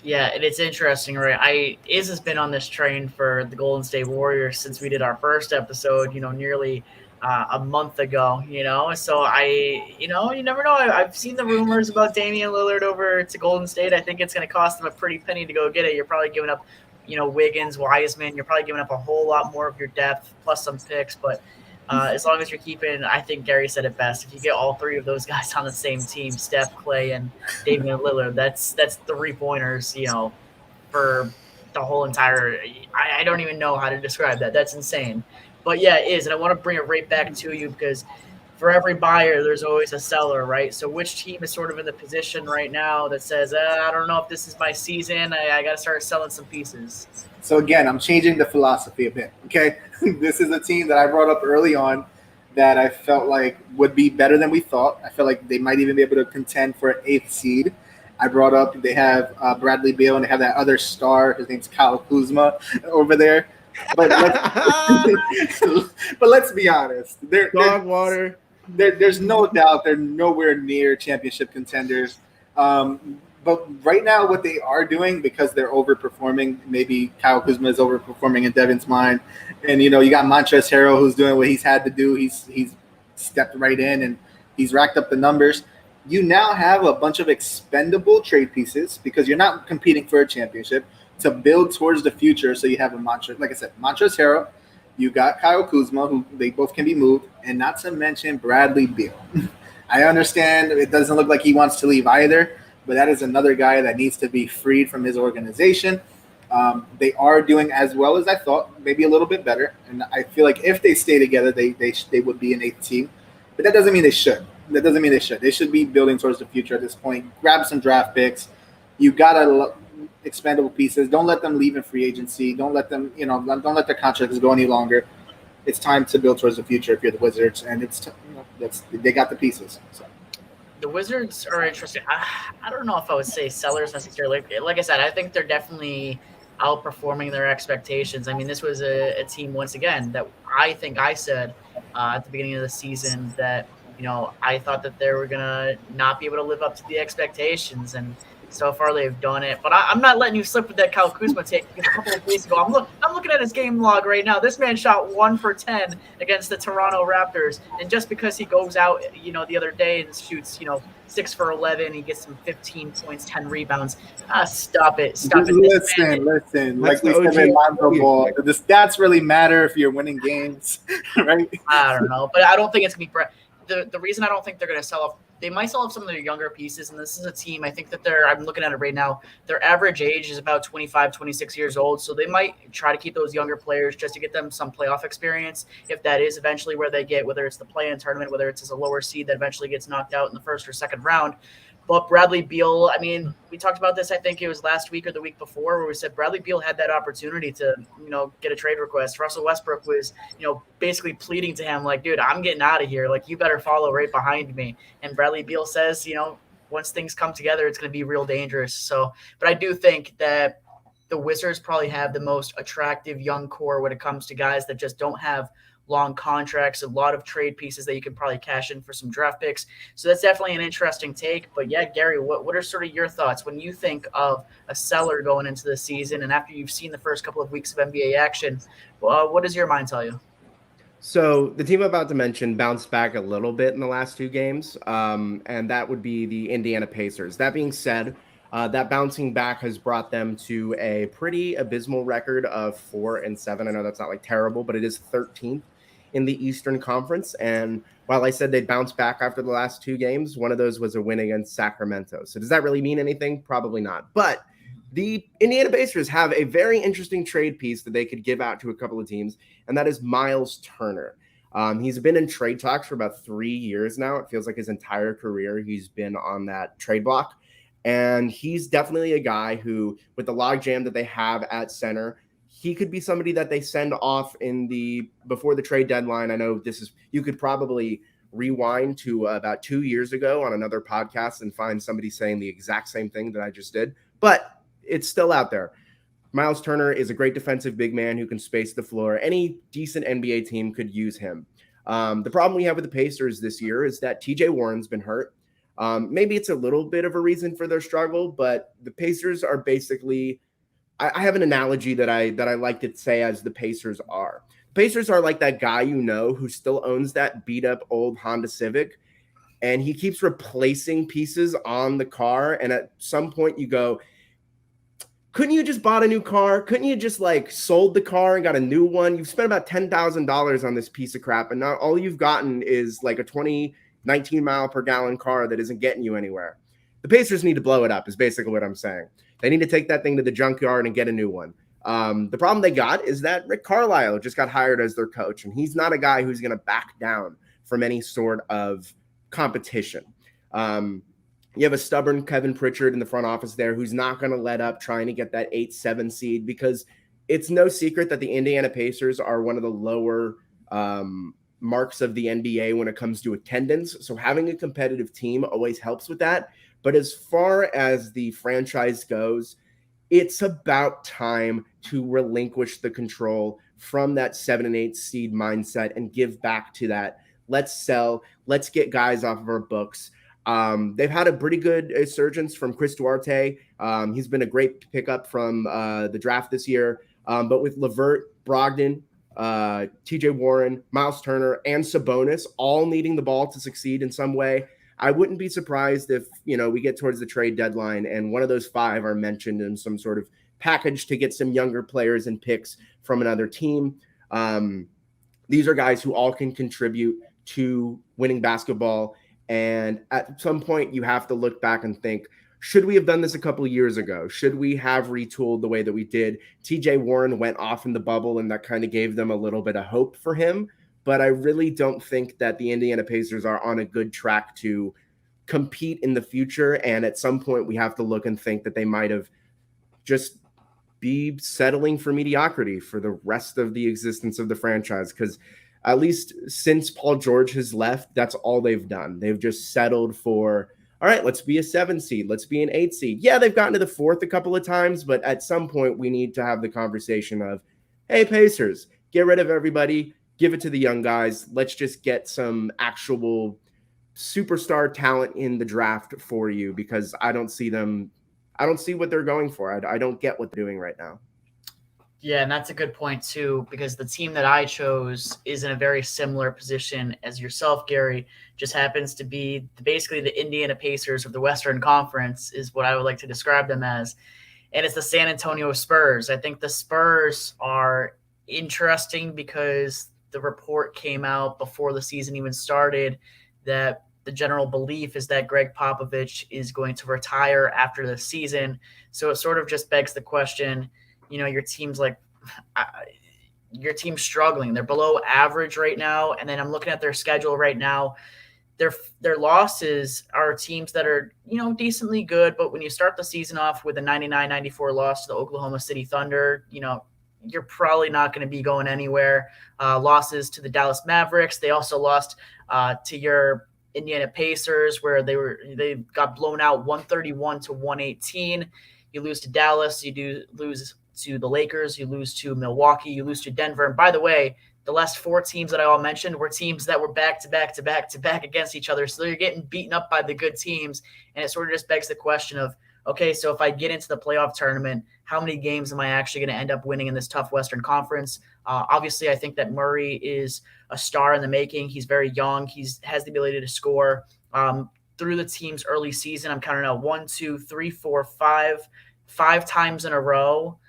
Yeah, and it's interesting, right? Iz has been on this train for the Golden State Warriors since we did our first episode, nearly a month ago, So you never know. I've seen the rumors about Damian Lillard over to Golden State. I think it's going to cost them a pretty penny to go get it. You're probably giving up, Wiggins, Wiseman. You're probably giving up a whole lot more of your depth plus some picks, but as long as you're keeping, I think Gary said it best. If you get all 3 of those guys on the same team, Steph, Klay, and Damian Lillard, that's 3-pointers, for the whole entire. I don't even know how to describe that. That's insane. But yeah, it is, and I want to bring it right back to you because for every buyer, there's always a seller, right? So which team is sort of in the position right now that says, I don't know if this is my season. I got to start selling some pieces. So again, I'm changing the philosophy a bit, okay? This is a team that I brought up early on that I felt like would be better than we thought. I feel like they might even be able to contend for an 8th seed. I brought up they have Bradley Beal, and they have that other star. His name's Kyle Kuzma over there. But let's be honest. There's no doubt they're nowhere near championship contenders. But right now, what they are doing, because they're overperforming, maybe Kyle Kuzma is overperforming in Devin's mind, and you got Montrezl Harrell who's doing what he's had to do. He's stepped right in and he's racked up the numbers. You now have a bunch of expendable trade pieces because you're not competing for a championship to build towards the future. So you have Montrezl Harrell, you got Kyle Kuzma, who they both can be moved, and not to mention Bradley Beal. I understand it doesn't look like he wants to leave either, but that is another guy that needs to be freed from his organization. They are doing as well as I thought, maybe a little bit better. And I feel like if they stay together, they would be an 8th team. But that doesn't mean they should. They should be building towards the future at this point. Grab some draft picks. You got expendable pieces. Don't let them leave in free agency. Don't let them, don't let their contracts go any longer. It's time to build towards the future if you're the Wizards, and they got the pieces. So. The Wizards are interesting. I don't know if I would say sellers necessarily. Like I said, I think they're definitely outperforming their expectations. I mean, this was a team, once again, that I think I said at the beginning of the season that, I thought that they were going to not be able to live up to the expectations. And so far they've done it. But I'm not letting you slip with that Kyle Kuzma take a couple of days ago. I'm looking at his game log right now. This man shot 1 for 10 against the Toronto Raptors. And just because he goes out, the other day and shoots, 6 for 11, he gets some 15 points, 10 rebounds. Stop it. Listen. Like we said in Lonzo Ball, the stats really matter if you're winning games, right? I don't know. But I don't think it's going to be the reason I don't think they're going to sell off. They might sell off some of their younger pieces, and this is a team, I think that I'm looking at it right now, their average age is about 25, 26 years old, so they might try to keep those younger players just to get them some playoff experience, if that is eventually where they get, whether it's the play-in tournament, whether it's as a lower seed that eventually gets knocked out in the first or second round. But Bradley Beal, I mean, we talked about this, I think it was last week or the week before, where we said Bradley Beal had that opportunity to, get a trade request. Russell Westbrook was, basically pleading to him, like, dude, I'm getting out of here. Like, you better follow right behind me. And Bradley Beal says, once things come together, it's going to be real dangerous. So, but I do think that the Wizards probably have the most attractive young core when it comes to guys that just don't have long contracts, a lot of trade pieces that you could probably cash in for some draft picks. So that's definitely an interesting take. But yeah, Gary, what are sort of your thoughts when you think of a seller going into the season and after you've seen the first couple of weeks of NBA action? What does your mind tell you? So the team I'm about to mention bounced back a little bit in the last 2 games, and that would be the Indiana Pacers. That being said, that bouncing back has brought them to a pretty abysmal record of 4-7. I know that's not like terrible, but it is 13th in the Eastern Conference. And while I said they bounced back after the last 2 games, one of those was a win against Sacramento. So does that really mean anything? Probably not. But the Indiana Pacers have a very interesting trade piece that they could give out to a couple of teams, and that is Miles Turner. He's been in trade talks for about 3 years now. It feels like his entire career he's been on that trade block. And he's definitely a guy who, with the logjam that they have at center, he could be somebody that they send off before the trade deadline. I know you could probably rewind to about 2 years ago on another podcast and find somebody saying the exact same thing that I just did. But it's still out there. Miles Turner is a great defensive big man who can space the floor. Any decent NBA team could use him. The problem we have with the Pacers this year is that TJ Warren's been hurt. Maybe it's a little bit of a reason for their struggle, but the Pacers are basically, I have an analogy that I like to say as the Pacers are. Pacers are like that guy who still owns that beat up old Honda Civic, and he keeps replacing pieces on the car. And at some point you go, couldn't you just bought a new car? Couldn't you just sold the car and got a new one? You've spent about $10,000 on this piece of crap, and not all you've gotten is like a 19 mile per gallon car that isn't getting you anywhere. The Pacers need to blow it up is basically what I'm saying. They need to take that thing to the junkyard and get a new one. The problem they got is that Rick Carlisle just got hired as their coach, and he's not a guy who's going to back down from any sort of competition. You have a stubborn Kevin Pritchard in the front office there who's not going to let up trying to get that 8-7 seed, because it's no secret that the Indiana Pacers are one of the lower marks of the NBA when it comes to attendance. So having a competitive team always helps with that. But as far as the franchise goes, it's about time to relinquish the control from that 7 and 8 seed mindset and give back to that. Let's sell. Let's get guys off of our books. They've had a pretty good resurgence from Chris Duarte. He's been a great pickup from the draft this year. But with LeVert, Brogdon, TJ Warren, Miles Turner, and Sabonis all needing the ball to succeed in some way, I wouldn't be surprised if, we get towards the trade deadline and one of those 5 are mentioned in some sort of package to get some younger players and picks from another team. These are guys who all can contribute to winning basketball. And at some point, you have to look back and think, should we have done this a couple of years ago? Should we have retooled the way that we did? TJ Warren went off in the bubble, and that kind of gave them a little bit of hope for him. But I really don't think that the Indiana Pacers are on a good track to compete in the future. And at some point, we have to look and think that they might have just be settling for mediocrity for the rest of the existence of the franchise, because at least since Paul George has left, that's all they've done. They've just settled for, all right, let's be a 7 seed. Let's be an 8 seed. Yeah, they've gotten to the 4th a couple of times, but at some point we need to have the conversation of, hey, Pacers, get rid of everybody, give it to the young guys. Let's just get some actual superstar talent in the draft for you, because I don't see what they're going for. I don't get what they're doing right now. Yeah, and that's a good point too, because the team that I chose is in a very similar position as yourself, Gary. Just happens to be basically the Indiana Pacers of the Western Conference is what I would like to describe them as. And it's the San Antonio Spurs. I think the Spurs are interesting because the report came out before the season even started that the general belief is that Greg Popovich is going to retire after the season. So it sort of just begs the question, your team's struggling. They're below average right now. And then I'm looking at their schedule right now. Their losses are teams that are, decently good. But when you start the season off with a 99-94 loss to the Oklahoma City Thunder, you're probably not going to be going anywhere. Losses to the Dallas Mavericks. They also lost to your Indiana Pacers, where they got blown out 131-118. You lose to Dallas. You do lose to the Lakers, you lose to Milwaukee, you lose to Denver. And by the way, the last 4 teams that I all mentioned were teams that were back to back against each other. So you're getting beaten up by the good teams. And it sort of just begs the question of, okay, so if I get into the playoff tournament, how many games am I actually going to end up winning in this tough Western Conference? Obviously, I think that Murray is a star in the making. He's very young. He has the ability to score. Through the team's early season, I'm counting out 1, 2, 3, 4, 5 times in a row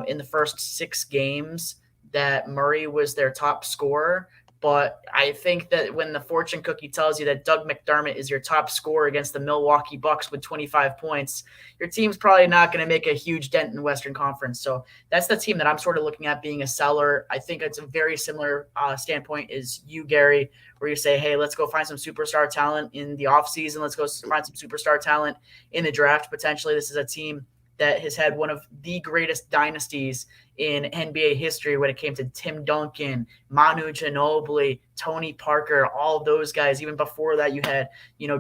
in the first 6 games that Murray was their top scorer. But I think that when the fortune cookie tells you that Doug McDermott is your top scorer against the Milwaukee Bucks with 25 points, your team's probably not going to make a huge dent in the Western Conference. So that's the team that I'm sort of looking at being a seller. I think it's a very similar standpoint as you, Gary, where you say, hey, let's go find some superstar talent in the offseason. Let's go find some superstar talent in the draft. Potentially, this is a team that has had one of the greatest dynasties in NBA history when it came to Tim Duncan, Manu Ginobili, Tony Parker, all of those guys. Even before that, you had,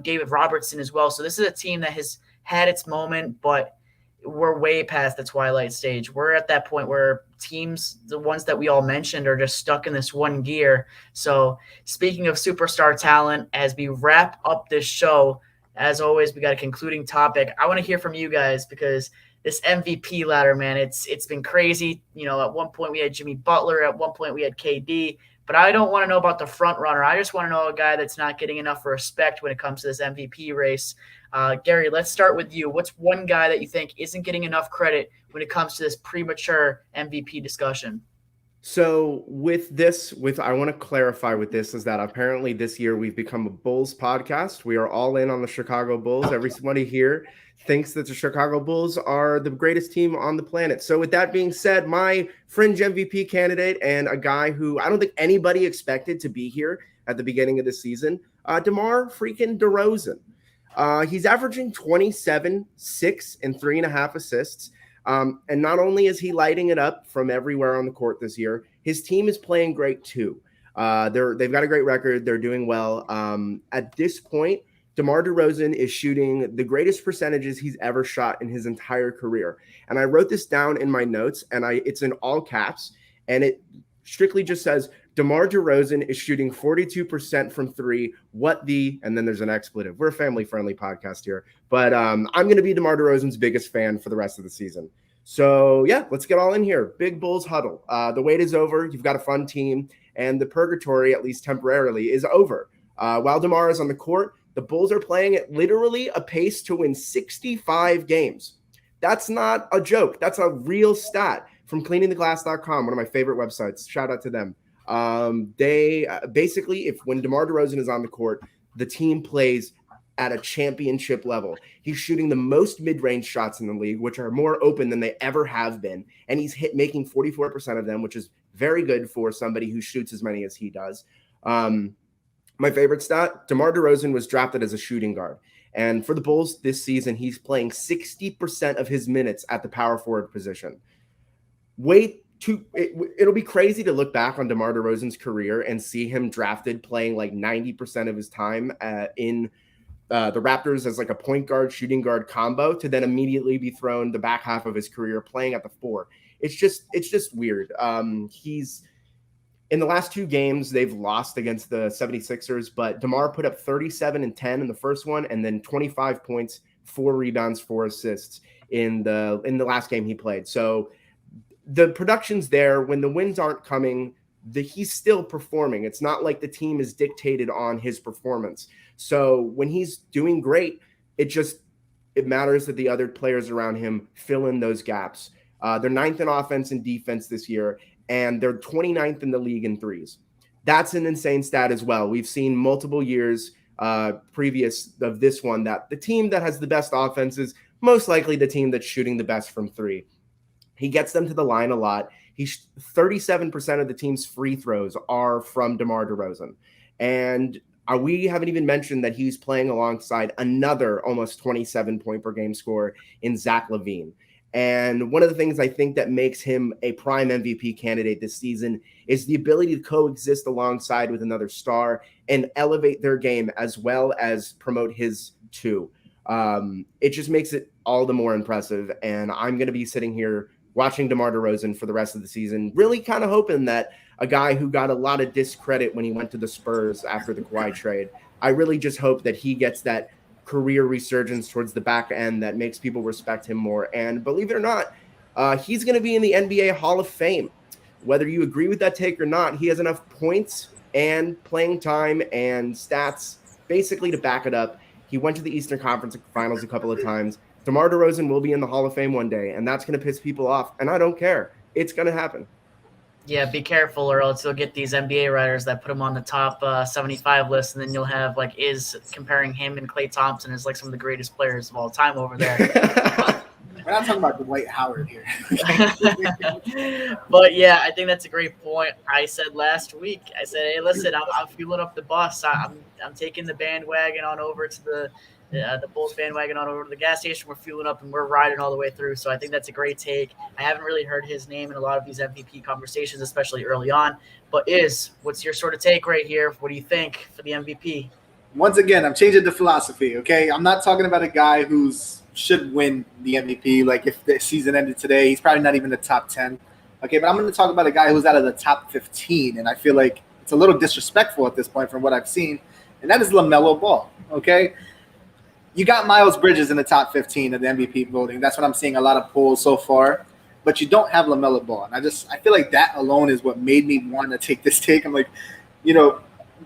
David Robertson as well. So this is a team that has had its moment, but we're way past the twilight stage. We're at that point where teams, the ones that we all mentioned, are just stuck in this one gear. So speaking of superstar talent, as we wrap up this show, as always, we got a concluding topic. I want to hear from you guys because this MVP ladder, man, it's been crazy. At one point we had Jimmy Butler. At one point we had KD. But I don't want to know about the front runner. I just want to know a guy that's not getting enough respect when it comes to this MVP race. Gary, let's start with you. What's one guy that you think isn't getting enough credit when it comes to this premature MVP discussion? So I want to clarify with this is that apparently this year we've become a Bulls podcast. We are all in on the Chicago Bulls. Everybody here thinks that the Chicago Bulls are the greatest team on the planet. So with that being said, my fringe MVP candidate and a guy who I don't think anybody expected to be here at the beginning of the season, DeMar freaking DeRozan. He's averaging 27, 6, and 3.5 assists. And not only is he lighting it up from everywhere on the court this year, his team is playing great too. They've got a great record. They're doing well. At this point, DeMar DeRozan is shooting the greatest percentages he's ever shot in his entire career. And I wrote this down in my notes, and it's in all caps, and it strictly just says, DeMar DeRozan is shooting 42% from 3. And then there's an expletive. We're a family-friendly podcast here. But I'm going to be DeMar DeRozan's biggest fan for the rest of the season. So, yeah, let's get all in here. Big Bulls huddle. The wait is over. You've got a fun team. And the purgatory, at least temporarily, is over. While DeMar is on the court, the Bulls are playing at literally a pace to win 65 games. That's not a joke. That's a real stat from cleaningtheglass.com, one of my favorite websites. Shout out to them. They basically, when DeMar DeRozan is on the court, the team plays at a championship level. He's shooting the most mid-range shots in the league, which are more open than they ever have been. And he's making 44% of them, which is very good for somebody who shoots as many as he does. My favorite stat, DeMar DeRozan was drafted as a shooting guard. And for the Bulls this season, he's playing 60% of his minutes at the power forward position. It'll be crazy to look back on DeMar DeRozan's career and see him drafted playing like 90% of his time in the Raptors as like a point guard, shooting guard combo to then immediately be thrown the back half of his career playing at the 4. It's just weird. He's in the last 2 games, they've lost against the 76ers, but DeMar put up 37 and 10 in the first one, and then 25 points, 4 rebounds, 4 assists in the last game he played. So the production's there. When the wins aren't coming, he's still performing. It's not like the team is dictated on his performance. So when he's doing great, it matters that the other players around him fill in those gaps. They're 9th in offense and defense this year, and they're 29th in the league in threes. That's an insane stat as well. We've seen multiple years previous of this one that the team that has the best offense is most likely the team that's shooting the best from 3. He gets them to the line a lot. 37% of the team's free throws are from DeMar DeRozan. And we haven't even mentioned that he's playing alongside another almost 27 point per game scorer in Zach LaVine. And one of the things I think that makes him a prime MVP candidate this season is the ability to coexist alongside with another star and elevate their game as well as promote his too. It just makes it all the more impressive. And I'm going to be sitting here watching DeMar DeRozan for the rest of the season, really kind of hoping that a guy who got a lot of discredit when he went to the Spurs after the Kawhi trade, I really just hope that he gets that career resurgence towards the back end that makes people respect him more. And believe it or not, he's going to be in the NBA Hall of Fame. Whether you agree with that take or not, he has enough points and playing time and stats basically to back it up. He went to the Eastern Conference Finals a couple of times. DeMar DeRozan will be in the Hall of Fame one day, and that's going to piss people off. And I don't care. It's going to happen. Yeah, be careful, or else you'll get these NBA writers that put him on the top 75 list, and then you'll have comparing him and Klay Thompson as some of the greatest players of all time over there. We're not talking about Dwight Howard here. But yeah, I think that's a great point. I said last week, hey, listen, I'm fueling up the bus. I'm taking the bandwagon on over to the Bulls bandwagon on over to the gas station. We're fueling up and we're riding all the way through. So I think that's a great take. I haven't really heard his name in a lot of these MVP conversations, especially early on. But what's your sort of take right here? What do you think for the MVP? Once again, I'm changing the philosophy, okay? I'm not talking about a guy who's should win the MVP. Like if the season ended today, he's probably not even the top 10. Okay, but I'm going to talk about a guy who's out of the top 15, and I feel like it's a little disrespectful at this point from what I've seen, and that is LaMelo Ball, okay? You got Miles Bridges in the top 15 of the MVP voting. That's what I'm seeing a lot of polls so far. But you don't have LaMelo Ball. And I feel like that alone is what made me want to take this take. I'm like,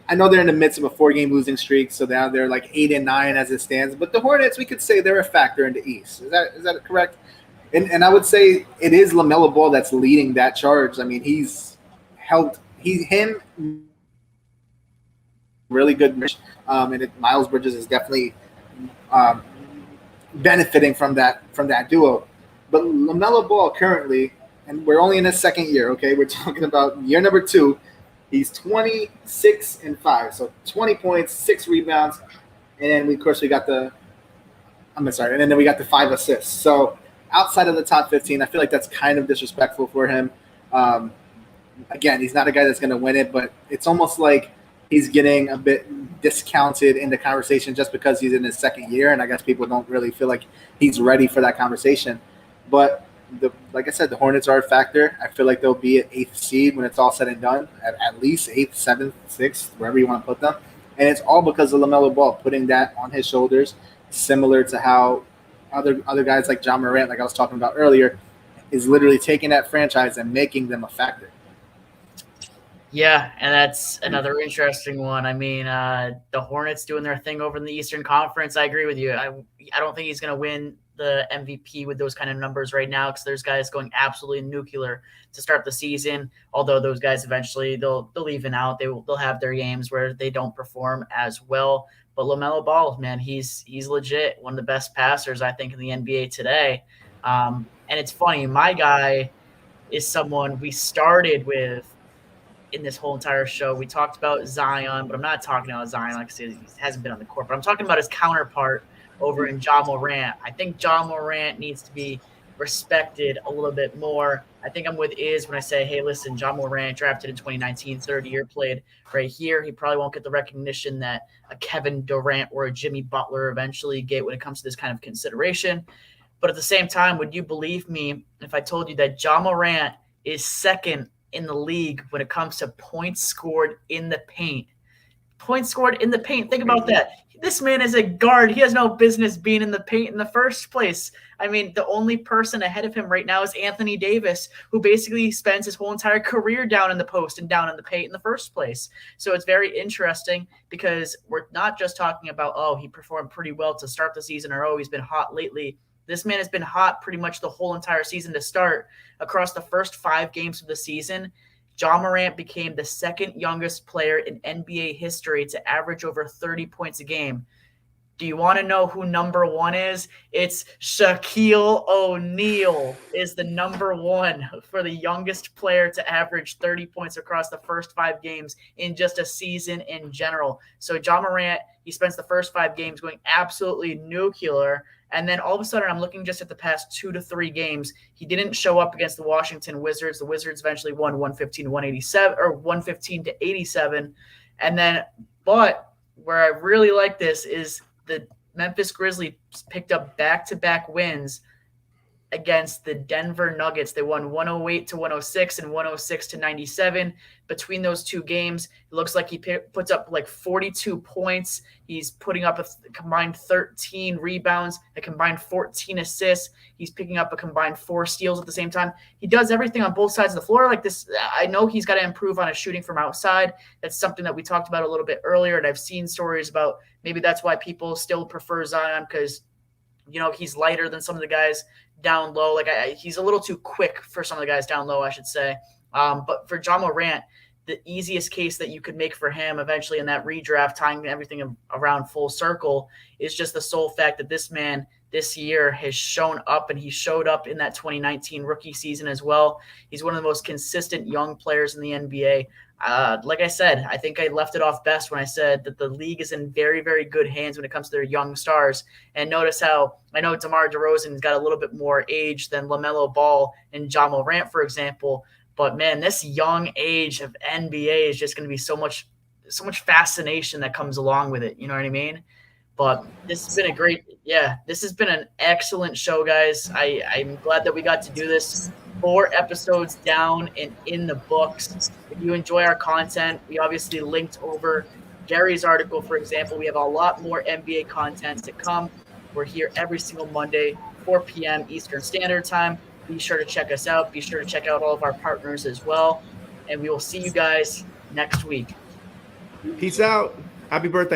I know they're in the midst of a 4-game losing streak, so now they're 8-9 as it stands. But the Hornets, we could say they're a factor in the East. Is that correct? And I would say it is LaMelo Ball that's leading that charge. I mean, him really good. Miles Bridges is definitely benefiting from that duo. But LaMelo Ball currently, and we're only in his second year, okay? We're talking about year number 2. He's 26-5, so 20 points, 6 rebounds, and then we got the 5 assists. So outside of the top 15, I feel like that's kind of disrespectful for him. Again, he's not a guy that's going to win it, but it's almost like he's getting a bit discounted in the conversation just because he's in his second year, and I guess people don't really feel like he's ready for that conversation. But like I said, the Hornets are a factor. I feel like they'll be an 8th seed when it's all said and done, at least 8th, 7th, 6th, wherever you want to put them. And it's all because of LaMelo Ball putting that on his shoulders, similar to how other guys like John Morant, like I was talking about earlier, is literally taking that franchise and making them a factor. Yeah, and that's another interesting one. I mean, the Hornets doing their thing over in the Eastern Conference. I agree with you. I don't think he's going to win the MVP with those kind of numbers right now because there's guys going absolutely nuclear to start the season. Although those guys eventually they'll even out. They'll have their games where they don't perform as well. But LaMelo Ball, man, he's legit one of the best passers I think in the NBA today. And it's funny, my guy is someone we started with in this whole entire show. We talked about Zion, but I'm not talking about Zion. Like I said, he hasn't been on the court, but I'm talking about his counterpart over in Ja Morant. I think Ja Morant needs to be respected a little bit more. I think I'm with Iz when I say, hey, listen, Ja Morant drafted in 2019, third year, played right here. He probably won't get the recognition that a Kevin Durant or a Jimmy Butler eventually get when it comes to this kind of consideration. But at the same time, would you believe me if I told you that Ja Morant is second in the league when it comes to points scored in the paint? Points scored in the paint. Think about that. This man is a guard. He has no business being in the paint in the first place. I mean, the only person ahead of him right now is Anthony Davis, who basically spends his whole entire career down in the post and down in the paint in the first place. So it's very interesting because we're not just talking about, oh, he performed pretty well to start the season or, oh, he's been hot lately. This man has been hot pretty much the whole entire season to start. Across the first 5 games of the season, Ja Morant became the second youngest player in NBA history to average over 30 points a game. Do you want to know who number 1 is? It's Shaquille O'Neal is the number 1 for the youngest player to average 30 points across the first 5 games in just a season in general. So Ja Morant, he spends the first 5 games going absolutely nuclear. And then all of a sudden, I'm looking just at the past 2 to 3 games. He didn't show up against the Washington Wizards. The Wizards eventually won 115-187 or 115-87. And then, but where I really like this is the Memphis Grizzlies picked up back-to-back wins against the Denver Nuggets. They won 108-106 and 106-97. Between those two games, it looks like he puts up like 42 points. He's putting up a combined 13 rebounds, a combined 14 assists. He's picking up a combined 4 steals at the same time. He does everything on both sides of the floor like this. I know he's got to improve on his shooting from outside. That's something that we talked about a little bit earlier, and I've seen stories about maybe that's why people still prefer Zion, because he's lighter than some of the guys down low. Like he's a little too quick for some of the guys down low, I should say. But for Ja Morant, the easiest case that you could make for him eventually in that redraft, tying everything around full circle, is just the sole fact that this man this year has shown up, and he showed up in that 2019 rookie season as well. He's one of the most consistent young players in the NBA. Like I said, I think I left it off best when I said that the league is in very, very good hands when it comes to their young stars. And notice how I know DeMar DeRozan's got a little bit more age than LaMelo Ball and Ja Morant, for example. But man, this young age of NBA is just going to be so much fascination that comes along with it. You know what I mean? But this has been this has been an excellent show, guys. I'm glad that we got to do this. 4 episodes down and in the books. If you enjoy our content, we obviously linked over Gary's article, for example. We have a lot more NBA content to come. We're here every single Monday, 4 p.m. Eastern Standard Time. Be sure to check us out. Be sure to check out all of our partners as well. And we will see you guys next week. Peace out. Happy birthday.